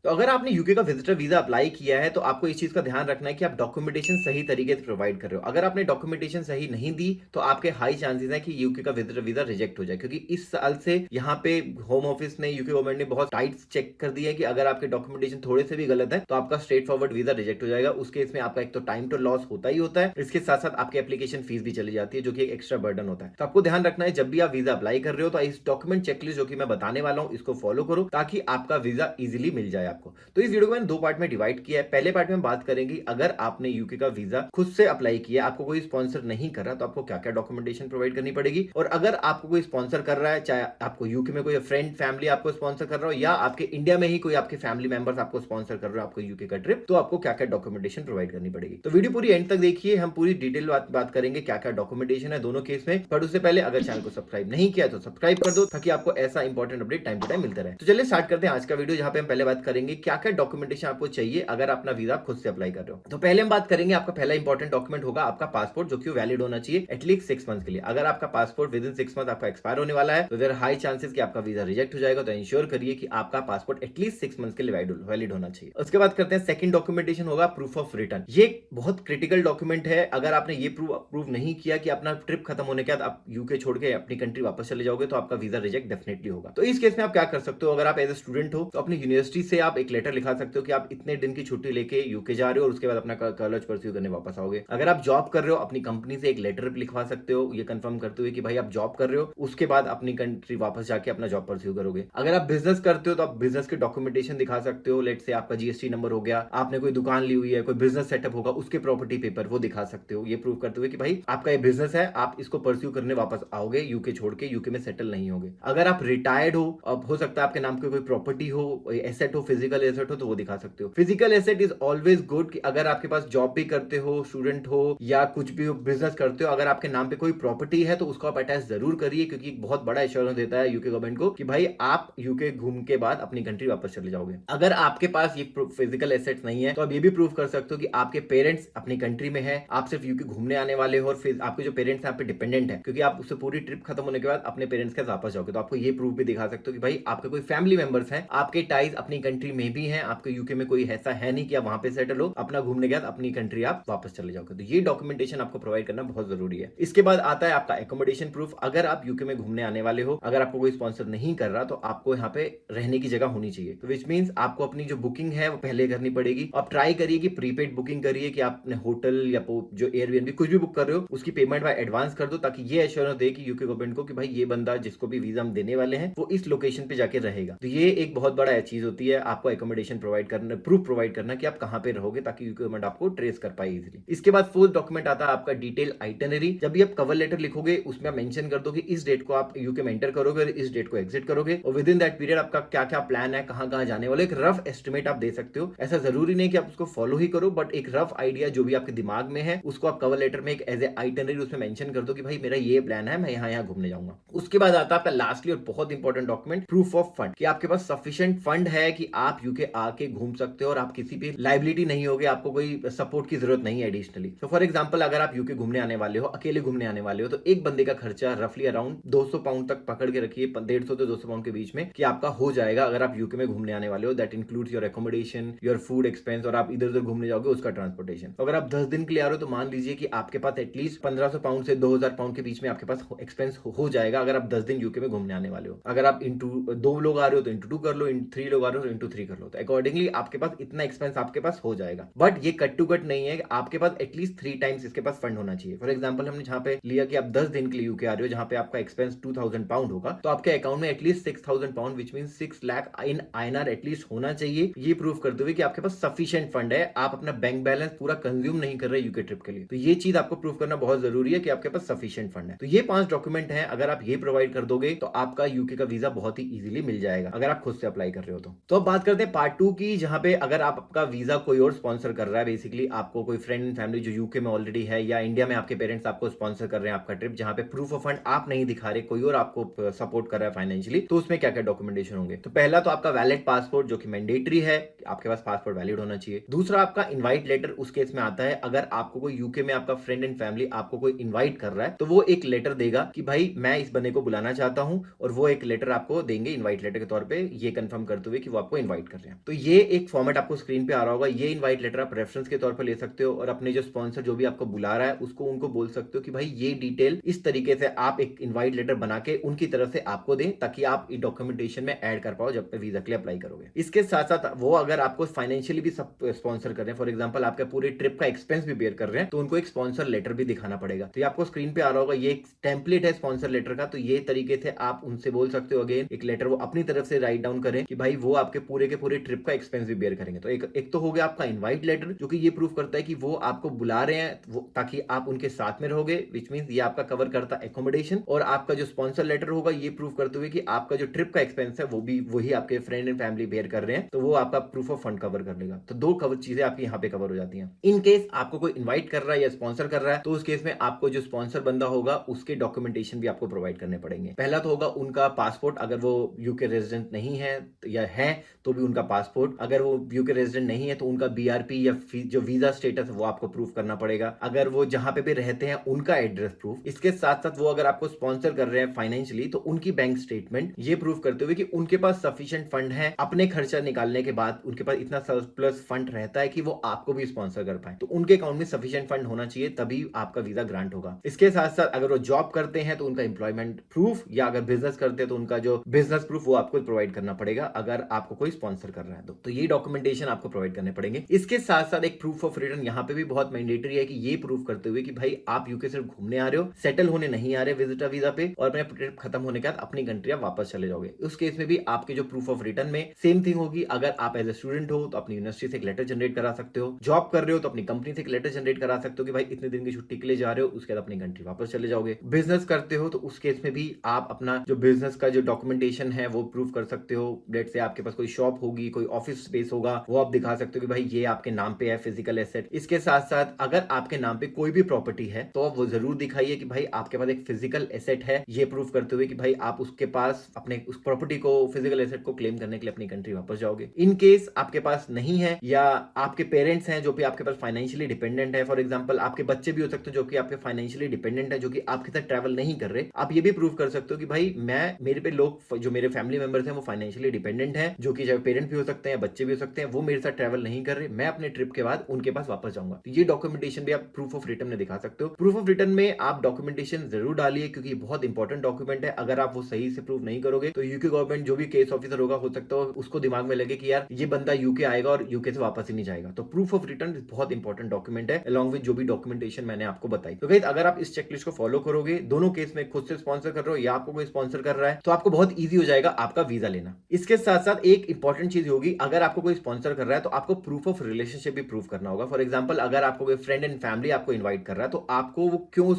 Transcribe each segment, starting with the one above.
तो अगर आपने यूके का विजिटर वीजा अप्लाई किया है तो आपको इस चीज का ध्यान रखना है कि आप डॉक्यूमेंटेशन सही तरीके से प्रोवाइड कर रहे हो। अगर आपने डॉक्यूमेंटेशन सही नहीं दी तो आपके हाई चांसेस है कि यूके का विजिटर वीजा रिजेक्ट हो जाए, क्योंकि इस साल से यहाँ पे होम ऑफिस ने, यूके गवर्नमेंट ने बहुत टाइट चेक कर दिया है कि अगर आपके डॉक्यूमेंटेशन थोड़े से भी गलत है तो आपका स्ट्रेट फॉरवर्ड वीजा रिजेक्ट हो जाएगा। उस केस में आपका एक तो टाइम तो लॉस होता ही होता है, इसके साथ साथ आपकी एप्लीकेशन फीस भी चली जाती है, जो कि एक एक्स्ट्रा बर्डन होता है। तो आपको ध्यान रखना है जब भी आप वीजा अप्लाई कर रहे हो तो इस डॉक्यूमेंट चेकलिस्ट जो कि मैं बताने वाला हूं इसको फॉलो करो, ताकि आपका वीजा इजीली मिल जाए आपको। तो इस वीडियो को मैंने दो पार्ट में डिवाइड किया है। पहले पार्ट में बात करेंगे अगर आपने यूके का वीजा खुद से अप्लाई किया, आपको कोई स्पॉन्सर नहीं कर रहा, तो आपको क्या क्या डॉक्यूमेंटेशन प्रोवाइड करनी पड़ेगी। और अगर आपको कोई स्पॉन्सर कर रहा है, चाहे आपको यूके में कोई फ्रेंड फैमिली आपको स्पॉन्सर कर रहा हो या आपके इंडिया में ही कोई आपके फैमिली मेंबर्स आपको स्पॉन्सर कर रहे हो आपको यूके का ट्रिप, तो आपको क्या क्या डॉक्यूमेंटेशन प्रोवाइड करनी पड़ेगी। तो वीडियो पूरी एंड तक देखिए, हम पूरी डिटेल बात करेंगे क्या क्या डॉक्यूमेंटेशन है दोनों केस में। पर उससे पहले अगर चैनल को सब्सक्राइब नहीं किया तो सब्सक्राइब कर दो, ताकि आपको ऐसा important update time to time मिलता रहे। तो चलिए स्टार्ट करते हैं आज का वीडियो, जहां पे हम पहले बात करेंगे क्या क्या डॉक्यूमेंटेशन आपको चाहिए अगर अपना वीजा खुद से अप्लाई कर रहे हो। तो पहले हम बात करेंगे, आपका पहला इंपॉर्टेंट डॉक्यूमेंट होगा आपका पासपोर्ट, जो कि वैलिड होना चाहिए एटलीस्ट 6 मंथ के लिए। अगर आपका पासपोर्ट विद इन 6 मंथ आपका एक्सपायर होने वाला है तो देयर हाई चांसेस कि आपका वीजा रिजेक्ट हो जाएगा। तो इंश्योर करिए कि आपका पासपोर्ट एटलीस्ट 6 मंथ के लिए वैलिड होना चाहिए। उसके बाद करते हैं सेकंड डॉक्यूमेंटेशन होगा प्रूफ ऑफ रिटर्न। ये बहुत क्रिटिकल डॉक्यूमेंट है। अगर आपने ये प्रूव नहीं किया कि अपना ट्रिप खत्म होने के बाद आप यूके छोड़ के अपनी कंट्री वापस चले जाओगे, तो आपका वीजा रिजेक्ट डेफिनेटली होगा। तो इस केस में आप क्या कर सकते हो, अगर आप एज ए स्टूडेंट हो तो अपनी यूनिवर्सिटी से आप एक लेटर लिखा सकते हो कि आप इतने दिन की छुट्टी लेके यूके जा रहे हो और उसके बाद अपना कॉलेज परस्यू करने वापस आओगे। अगर आप जॉब कर रहे हो, अपनी कंपनी से एक लेटर लिखवा सकते हो ये कंफर्म करते हुए कि भाई आप जॉब कर रहे हो, उसके बाद अपनी कंट्री वापस जाके अपना जॉब परस्यू करोगे। अगर आप बिजनेस करते हो तो आप बिजनेस के डॉक्यूमेंटेशन दिखा सकते हो। लेट से आपका जीएसटी नंबर हो गया, आपने कोई दुकान ली हुई है, कोई बिजनेस सेटअप होगा, उसके प्रॉपर्टी पेपर वो दिखा सकते हो, ये प्रूव करते हुए कि भाई आपका ये बिजनेस है, आप इसको परस्यू करने वापस आओगे, यूके छोड़ के यूके में सेटल नहीं होगे। अगर आप रिटायर्ड हो, अब हो सकता है आपके नाम की कोई प्रॉपर्टी हो, एसेट हो, फिजिकल एसेट हो, तो वो दिखा सकते हो। Physical asset is always good कि अगर आपके पास जॉब भी करते हो, स्टूडेंट हो या कुछ भी बिजनेस करते हो, अगर आपके नाम पे कोई प्रॉपर्टी है तो उसको आप अटैच जरूर करिए, क्योंकि बहुत बड़ा एश्योरेंस देता है यूके गवर्नमेंट को कि भाई आप यूके घूम के बाद अपनी कंट्री वापस चले जाओगे। अगर आपके पास ये फिजिकल एसेट्स नहीं है तो आप ये भी प्रूव कर सकते हो कि आपके पेरेंट्स अपनी कंट्री में है, आप सिर्फ यूके घूमने आने वाले हो और फिर आपके जो पेरेंट्स हैं आप पे डिपेंडेंट है, क्योंकि आप उससे पूरी ट्रिप खत्म होने के बाद अपने पेरेंट्स के वापस जाओगे। तो आपको ये प्रूफ भी दिखा सकते हो कि भाई आपके कोई फैमिली मेंबर्स हैं, आपके टाइज अपनी कंट्री में भी हैं, आपके यूके में कोई ऐसा है नहीं कि आप वहां पे सेटल हो, अपना घूमने के बाद अपनी कंट्री आप वापस चले जाओगे। तो ये डॉक्यूमेंटेशन आपको प्रोवाइड करना बहुत जरूरी है। इसके बाद आता है आपका एकोमोडेशन प्रूफ। अगर आप यूके में घूमने आने वाले हो, अगर आपको कोई स्पॉन्सर नहीं कर रहा तो आपको यहाँ पे रहने की जगह होनी चाहिए। तो विच मींस आपको अपनी जो बुकिंग है वो पहले करनी पड़ेगी। आप ट्राई करिए कि प्रीपेड बुकिंग करिए, कि आपने होटल या जो एयरबीएनबी कुछ भी बुक कर रहे हो उसकी पेमेंट बाय एडवांस कर दो, ताकि ये एश्योरेंस दे कि यूके गवर्नमेंट को कि भाई ये बंदा जिसको भी वीजा हम देने वाले हैं वो इस लोकेशन पे जाके रहेगा। तो ये एक बहुत बड़ा चीज होती है, आपको एकोमोडेशन प्रोवाइड करना, प्रूफ प्रोवाइड करना कि आप कहां पे रहोगे, ताकि यूके गवर्नमेंट आपको ट्रेस कर पाए इजीली। इसके बाद फोर्थ डॉक्यूमेंट आता है आपका डिटेल आइटनरी। जब भी आप कवर लेटर लिखोगे उसमें आप मेंशन कर दो कि इस डेट को आप यूके में एंटर करोगे और इस डेट को एग्जिट करोगे, और विद इन दैट पीरियड आपका क्या क्या प्लान है, कहां कहां जाने वाले, एक रफ एस्टिमेट आप दे सकते हो। ऐसा जरूरी नहीं कि आप उसको फॉलो ही करो, बट एक रफ आइडिया जो भी आपके दिमाग में है उसको आप कवर लेटर में एक एज ए आइटनरी उसमें मेंशन कर दो कि भाई मेरा ये प्लान है, मैं यहाँ घूमने जाऊंगा। उसके बाद आता है आपका लास्टली और बहुत important document proof of fund, कि आपके पास सफिशिएंट फंड है कि आप यूके आके घूम सकते हो और आप किसी भी लाइबिलिटी नहीं होगे, आपको कोई सपोर्ट की जरूरत नहीं है एडिशनली। तो फॉर एग्जांपल अगर आप यूके घूमने आने वाले हो, अकेले घूमने आने वाले हो, तो एक बंदे का खर्चा रफली अराउंड 200 पाउंड तक पकड़ के रखिए, 150 से 200 पाउंड के बीच में, कि आपका हो जाएगा अगर आप यूके में घूमने आने वाले हो। That includes your accommodation, your food expense, और आप इधर उधर घूमने जाओगे उसका ट्रांसपोर्टेशन। अगर आप 10 दिन के लिए आ रहे हो तो मान लीजिए कि आपके पास एटलीस्ट 1500 पाउंड से 2000 पाउंड के बीच में आपके पास एक्सपेंस हो जाएगा अगर आप 10 दिन यूके में घूमने आने वाले हो। अगर आप इंटू 2 लोग आ रहे हो तो इंटू 2 कर लो, 3 लोग आ रहे हो तो इंटू 3 कर लो। तो अकॉर्डिंगली आपके पास इतना एक्सपेंस आपके पास हो जाएगा। बट ये कट टू कट नहीं है, आपके पास एटलीस्ट 3 टाइम्स इसके पास फंड होना चाहिए। फॉर एग्जाम्पल हमने जहां पे लिया कि आप 10 दिन के लिए यूके आ रहे हो, जहां पे आपका एक्सपेंस 2000 पाउंड होगा, तो आपके अकाउंट में at least 6000 pound which mean 6 lakh in INR at least होना चाहिए। ये प्रूफ करते हुए कि आपके पास सफिशिएंट फंड है, आप अपना बैंक बैलेंस पूरा कंज्यूम नहीं कर रहे यूके ट्रिप के लिए। तो ये चीज आपको प्रूफ करना बहुत जरूरी है कि आपके पास सफिशिएंट फंड है। तो ये 5 डॉक्यूमेंट हैं, अगर आप ये प्रोवाइड कर दोगे तो आपका यूके का वीजा बहुत ही इजीली मिल जाएगा अगर आप खुद से अप्लाई कर रहे हो। तो अब बात करते हैं पार्ट 2 की, जहां पे अगर आपका वीजा कोई और स्पॉन्सर कर रहा है, बेसिकली आपको कोई फ्रेंड एंड फैमिली जो यूके में ऑलरेडी है, या इंडिया में आपके पेरेंट्स आपको स्पॉन्सर कर रहे हैं आपका ट्रिप, जहां पे प्रूफ ऑफ फंड आप नहीं दिखा रहे, कोई और आपको सपोर्ट कर रहा है फाइनेंशियली, तो उसमें क्या क्या डॉक्यूमेंटेशन होंगे। तो पहला तो आपका वैलिड पासपोर्ट, जो कि मैंडेटरी है, आपके पास पासपोर्ट वैलिड होना चाहिए। दूसरा आपका इनवाइट लेटर, उस केस में आता है अगर आपको कोई यूके में आपका फ्रेंड एंड फैमिली आपको कोई इनवाइट कर रहा है, तो वो एक लेटर देगा कि भाई मैं इस बंदे को बुलाना चाहता हूं, और वो एक लेटर आपको देंगे इनवाइट लेटर के तौर पे, ये कंफर्म करते हुए कि वो आपको इनवाइट प्रोवाइड कर रहे हैं। तो ये एक फॉर्मेट आपको स्क्रीन पे आ रहा होगा। ये इनवाइट लेटर आप रेफरेंस के तौर पर ले सकते हो और अपने जो स्पॉन्सर जो भी आपको बुला रहा है उसको उनको बोल सकते हो कि भाई ये डिटेल इस तरीके से आप एक इनवाइट लेटर बना के उनकी तरफ से आपको दें, ताकि आप डॉक्यूमेंटेशन में ऐड कर पाओ जब वीजा के लिए अप्लाई करोगे। इसके साथ साथ वो अगर आपको फाइनेंशियली भी स्पॉन्सर कर रहे हैं, फॉर एग्जाम्पल आपके पूरे ट्रिप का एक्सपेंस भी बेयर कर रहे हैं, तो उनको एक स्पॉन्सर लेटर भी दिखाना पड़ेगा। तो ये आपको स्क्रीन पे आ रहा होगा, ये एक टेम्पलेट है स्पॉन्सर लेटर का। तो ये तरीके से आप उनसे बोल सकते हो अगेन एक लेटर वो अपनी तरफ से राइट डाउन करें कि भाई वो आपके पूरे के पूरे ट्रिप का एक्सपेंस भी बेयर करेंगे। तो एक तो हो गया आपका इनवाइट लेटर, जो कि ये प्रूफ करता है कि वो आपको बुला रहे हैं ताकि आप उनके साथ में रहोगे, विच मींस ये आपका कवर करता है एकोमोडेशन। और आपका जो स्पॉन्सर लेटर होगा ये प्रूफ करते हुए कि आपका जो ट्रिप का एक्सपेंस है वो भी वही आपके फ्रेंड एंड फैमिली बेयर कर रहे हैं, तो वो आपका प्रूफ ऑफ फंड कवर कर लेगा। तो दो कवर चीजें आपकी यहाँ पे कवर हो जाती हैं। इन केस आपको कोई इनवाइट कर रहा है या स्पॉन्सर कर रहा है, तो उस केस में आपको जो स्पॉन्सर बंदा होगा उसके डॉक्यूमेंटेशन भी आपको प्रोवाइड करने पड़ेंगे। पहला तो होगा उनका पासपोर्ट, अगर वो यूके रेजिडेंट नहीं है या है तो भी उनका पासपोर्ट, अगर वो यूके रेजिडेंट नहीं है तो उनका बीआरपी या जो वीजा स्टेटस है वो आपको प्रूफ करना पड़ेगा। अगर वो जहां पे भी रहते हैं उनका एड्रेस प्रूफ। इसके साथ साथ वो अगर आपको स्पॉन्सर कर रहे हैं फाइनेंशियली तो उनकी बैंक स्टेटमेंट ये प्रूफ करते हुए कि उनके पास सफिशिएंट फंड है, अपने खर्चा निकालने के बाद उनके पास इतना सरप्लस फंड रहता है कि वो आपको भी स्पॉन्सर कर पाए। तो उनके अकाउंट में सफिशिएंट फंड होना चाहिए, तभी आपका वीजा ग्रांट होगा। इसके साथ साथ अगर वो जॉब करते हैं तो उनका एम्प्लॉयमेंट प्रूफ, या अगर बिजनेस करते हैं तो उनका जो बिजनेस प्रूफ वो आपको प्रोवाइड करना पड़ेगा अगर आपको कोई स्पॉन्सर कर रहा है तो ये डॉक्यूमेंटेशन आपको प्रोवाइड करने पड़ेंगे। इसके साथ साथ एक प्रूफ ऑफ रिटर्न यहाँ पे भी बहुत मैंडेटरी है कि ये प्रूफ करते हुए कि भाई आप यूके सिर्फ घूमने आ रहे हो, सेटल होने नहीं आ रहे विजिटर वीजा पे, और अपने ट्रिप खत्म होने के बाद अपनी कंट्री आप वापस चले जाओगे। उस केस में भी आपके जो प्रूफ ऑफ रिटर्न में सेम थिंग होगी। अगर आप एज ए स्टूडेंट हो तो अपनी यूनिवर्सिटी से एक लेटर जनरेट करा सकते हो, जॉब कर रहे हो तो अपनी कंपनी से एक लेटर जनरेट करा सकते हो कि भाई इतने दिन की छुट्टी के लिए जा रहे हो, उसके बाद अपनी कंट्री वापस चले जाओगे। बिजनेस करते हो तो उस केस में भी आप अपना जो बिजनेस का जो डॉक्यूमेंटेशन है वो प्रूफ कर सकते हो। लेट से आपके पास कोई शॉप होगी, कोई ऑफिस स्पेस होगा, वो आप दिखा सकते हो कि भाई ये आपके नाम पे है फिजिकल एसेट। इसके साथ साथ अगर आपके नाम पे कोई भी प्रॉपर्टी है तो आप वो जरूर दिखाइए कि भाई आपके पास एक फिजिकल एसेट है, ये प्रूफ करते हुए कि भाई आप उसके पास अपने उस प्रॉपर्टी को, फिजिकल एसेट को क्लेम करने के लिए अपनी कंट्री वापस जाओगे। इन केस आपके पास नहीं है या आपके पेरेंट्स हैं जो भी आपके पास फाइनेंशियली डिपेंडेंट है, फॉर एग्जांपल आपके बच्चे भी हो सकते हैं जो कि आपके फाइनेंशियली डिपेंडेंट है, जो कि आपके साथ ट्रैवल नहीं कर रहे, आप ये भी प्रूव कर सकते हो कि भाई मेरे पे लोग जो मेरे फैमिली मेंबर्स हैं वो फाइनेंशियली डिपेंडेंट हैं, जो कि चाहे पेरेंट भी हो सकते हैं, बच्चे भी हो सकते हैं, वो मेरे साथ ट्रैवल नहीं कर रहे, मैं अपने ट्रिप के बाद उनके पास वापस जाऊंगा। तो ये डॉक्यूमेंटेशन भी आप प्रूफ ऑफ रिटर्न में दिखा सकते हो। प्रूफ ऑफ रिटर्न में आप डॉक्यूमेंटेशन जरूर डालिए क्योंकि बहुत इंपॉर्टेंट डॉक्यूमेंट है। अगर आप वो सही से प्रूव नहीं करोगे तो यूके गवर्नमेंट जो भी केस ऑफिसर होगा, हो सकता है उसको दिमाग में लगे कि यार ये बंदा यूके आएगा और यूके से वापस ही नहीं जाएगा। तो प्रूफ ऑफ रिटर्न बहुत इंपॉर्टेंट डॉक्यूमेंट है, अलॉन्ग विद जो भी डॉक्यूमेंटेशन मैंने आपको बताई। तो गाइस अगर आप इस चेकलिस्ट को फॉलो करोगे, दोनों केस में खुद से स्पॉन्सर कर रहे हो या आपको कोई स्पॉन्सर कर रहा है, तो आपको बहुत ईजी हो जाएगा आपका वीजा लेना। इसके साथ साथ एक इंपॉर्टेंट चीज होगी, अगर आपको कोई स्पॉन्सर कर रहा है तो आपको प्रूफ ऑफ रिलेशनशिप भी प्रूफ करना होगा। फॉर एग्जांपल अगर आपको कोई फ्रेंड एंड फैमिली आपको इनवाइट कर रहा है तो आपको वो क्यों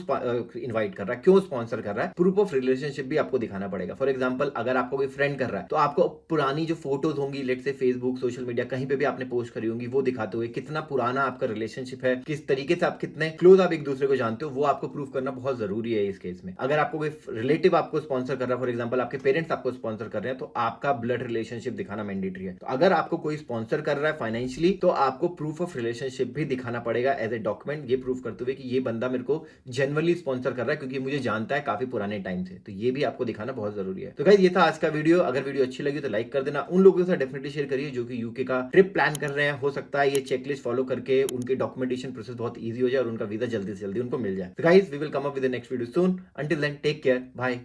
इनवाइट कर रहा है, क्यों स्पॉन्सर कर रहा है, प्रूफ ऑफ रिलेशनशिप भी आपको दिखाना पड़ेगा। फॉर एग्जांपल अगर आपको कोई फ्रेंड कर रहा है तो आपको पुरानी जो फोटोज होंगी, लेट से फेसबुक, सोशल मीडिया, कहीं पे भी आपने पोस्ट करी होंगी, वो दिखाते हुए कितना पुराना आपका रिलेशनशिप है, किस तरीके से आप कितने क्लोज आप एक दूसरे को जानते हो, वो आपको प्रूफ करना बहुत जरूरी है इस केस में। अगर आपको कोई रिलेटिव आपको स्पॉन्सर कर रहा है, फॉर एग्जांपल आपके पेरेंट्स आपको स्पॉन्सर कर रहे हैं, तो आपका ब्लड रिलेशनशिप दिखाना मैंडेटरी है। तो अगर आपको कोई स्पॉन्सर कर रहा है फाइनेंशियली तो आपको प्रूफ ऑफ रिलेशनशिप भी दिखाना पड़ेगा एज ए डॉक्यूमेंट, ये प्रूफ करते हुए कि ये बंदा मेरे को जनरली स्पॉन्सर कर रहा है क्योंकि मुझे जानता है काफी पुराने टाइम से। तो ये भी आपको दिखाना बहुत जरूरी है। तो गाइस ये था आज का वीडियो। अगर वीडियो अच्छी लगी तो लाइक कर देना, उन लोगों के साथ डेफिनेटली शेयर करिए जो कि यूके का ट्रिप प्लान कर रहे हैं। हो सकता है ये चेकलिस्ट फॉलो करके उनके डॉक्यूमेंटेशन प्रोसेस बहुत ईजी हो जाए और उनका वीजा जल्दी से जल्दी उनको मिल जाए। तो guys we will come up with the next video soon. Until then take care, bye.